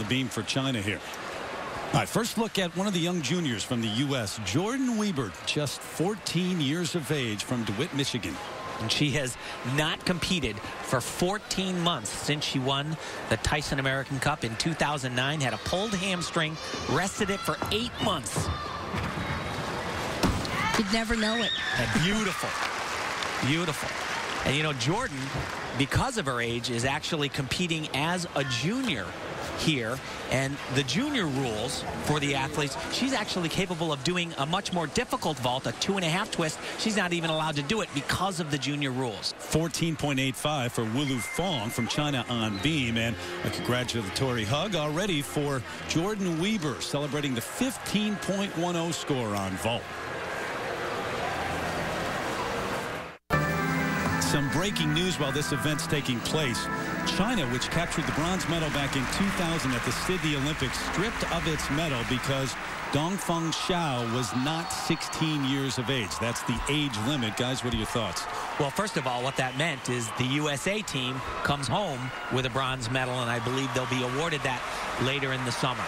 beam for China here. All right, first look at one of the young juniors from the U.S., Jordan Weber, just 14 years of age from DeWitt, Michigan. And she has not competed for 14 months since she won the Tyson American Cup in 2009. Had a pulled hamstring, rested it for 8 months. You'd never know it. And beautiful. Beautiful. And, you know, Jordan, because of her age, is actually competing as a junior here. And the junior rules for the athletes, she's actually capable of doing a much more difficult vault, a 2.5 twist. She's not even allowed to do it because of the junior rules. 14.85 for Wulu Fong from China on beam. And a congratulatory hug already for Jordan Weber, celebrating the 15.10 score on vault. Some breaking news while this event's taking place. China, which captured the bronze medal back in 2000 at the Sydney Olympics, stripped of its medal because Dongfeng Xiao was not 16 years of age. That's the age limit. Guys, what are your thoughts? Well, first of all, what that meant is the USA team comes home with a bronze medal, and I believe they'll be awarded that later in the summer.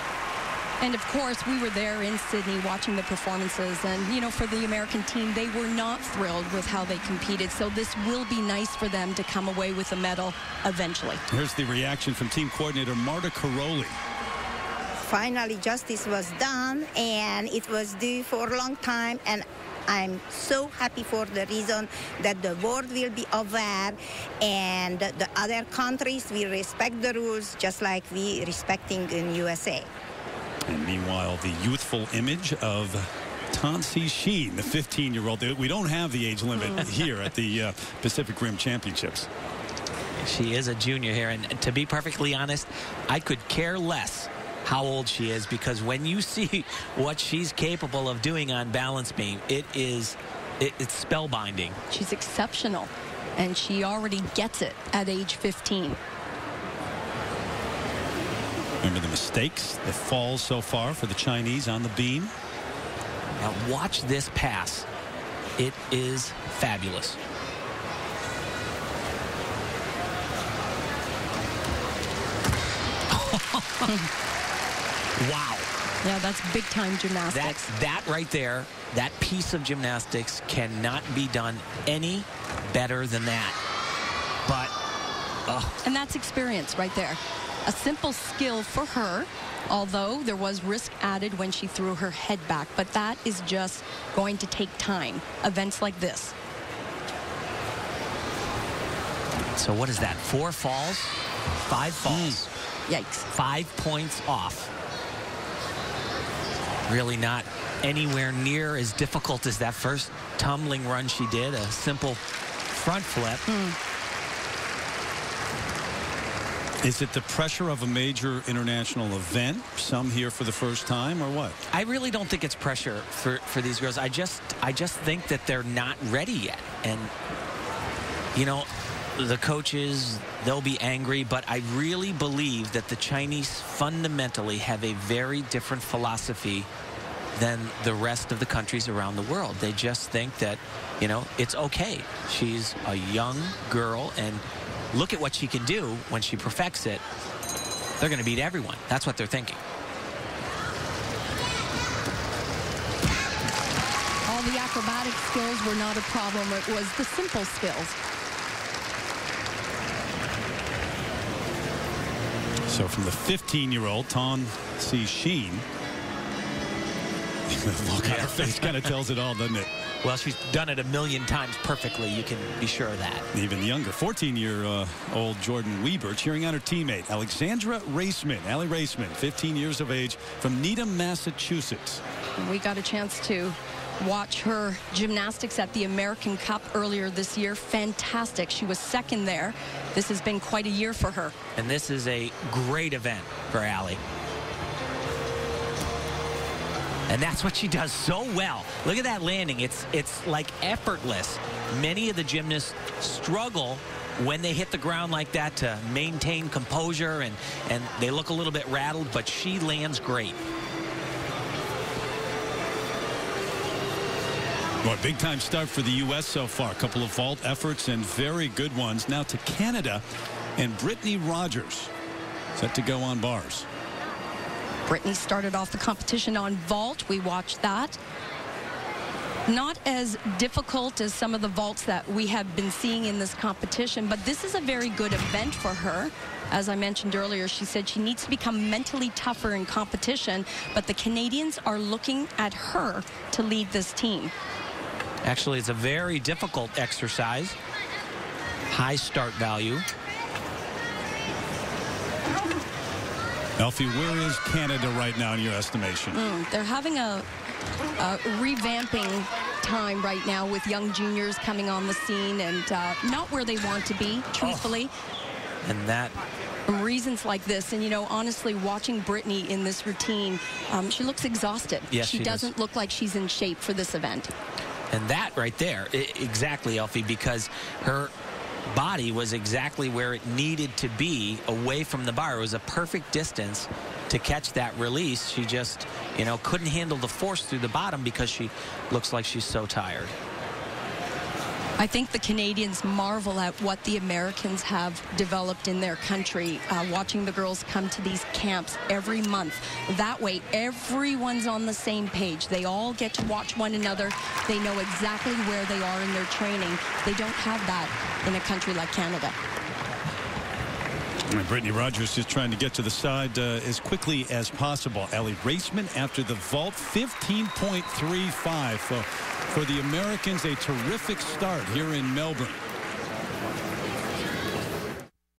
And, of course, we were there in Sydney watching the performances. And, you know, for the American team, they were not thrilled with how they competed. So this will be nice for them to come away with a medal eventually. Here's the reaction from team coordinator Marta Caroli. Finally, justice was done, and it was due for a long time. And I'm so happy for the reason that the world will be aware and the other countries will respect the rules just like we respecting in USA. And meanwhile, the youthful image of Tan Sheen, the 15-year-old. We don't have the age limit here at the Pacific Rim Championships. She is a junior here, and to be perfectly honest, I could care less how old she is, because when you see what she's capable of doing on balance beam, it's spellbinding. She's exceptional, and she already gets it at age 15. Remember the mistakes, the falls so far for the Chinese on the beam. Now watch this pass. It is fabulous. Wow. Yeah, that's big-time gymnastics. That right there, that piece of gymnastics cannot be done any better than that. But, and that's experience right there. A simple skill for her, although there was risk added when she threw her head back. But that is just going to take time. Events like this. So what is that? 4 falls? 5 falls. Yikes. 5 points off. Really not anywhere near as difficult as that first tumbling run she did. A simple front flip. Is it the pressure of a major international event, some here for the first time, or what? I really don't think it's pressure for these girls. I just think that they're not ready yet. And, you know, the coaches, they'll be angry, but I really believe that the Chinese fundamentally have a very different philosophy than the rest of the countries around the world. They just think that, you know, it's okay. She's a young girl, and look at what she can do when she perfects it. They're going to beat everyone. That's what they're thinking. All the acrobatic skills were not a problem. It was the simple skills. So from the 15-year-old, Tan Sheen, the look on her face kind of tells it all, doesn't it? Well, she's done it a million times perfectly. You can be sure of that. Even younger, 14-year-old Jordan Weber cheering on her teammate, Alexandra Raceman. Allie Raceman, 15 years of age, from Needham, Massachusetts. We got a chance to watch her gymnastics at the American Cup earlier this year. Fantastic. She was second there. This has been quite a year for her. And this is a great event for Allie. And that's what she does so well. Look at that landing. It's like effortless. Many of the gymnasts struggle when they hit the ground like that to maintain composure, and they look a little bit rattled, but she lands great. Well, big-time start for the U.S. so far. A couple of vault efforts and very good ones. Now to Canada, and Brittany Rogers set to go on bars. Brittany started off the competition on vault. We watched that. Not as difficult as some of the vaults that we have been seeing in this competition, but this is a very good event for her. As I mentioned earlier, she said she needs to become mentally tougher in competition, but the Canadians are looking at her to lead this team. Actually, it's a very difficult exercise. High start value. Elfie, where is Canada right now in your estimation? They're having a revamping time right now with young juniors coming on the scene and not where they want to be, truthfully. And that... From reasons like this, and, you know, honestly, watching Brittany in this routine, she looks exhausted. Yes, she doesn't look like she's in shape for this event. And that right there, exactly, Elfie, because her body was exactly where it needed to be away from the bar. It was a perfect distance to catch that release. She just, you know, couldn't handle the force through the bottom because she looks like she's so tired. I think the Canadians marvel at what the Americans have developed in their country, watching the girls come to these camps every month. That way, everyone's on the same page. They all get to watch one another. They know exactly where they are in their training. They don't have that in a country like Canada. And Brittany Rogers is trying to get to the side as quickly as possible. Ellie Raceman after the vault, 15.35. For the Americans, a terrific start here in Melbourne.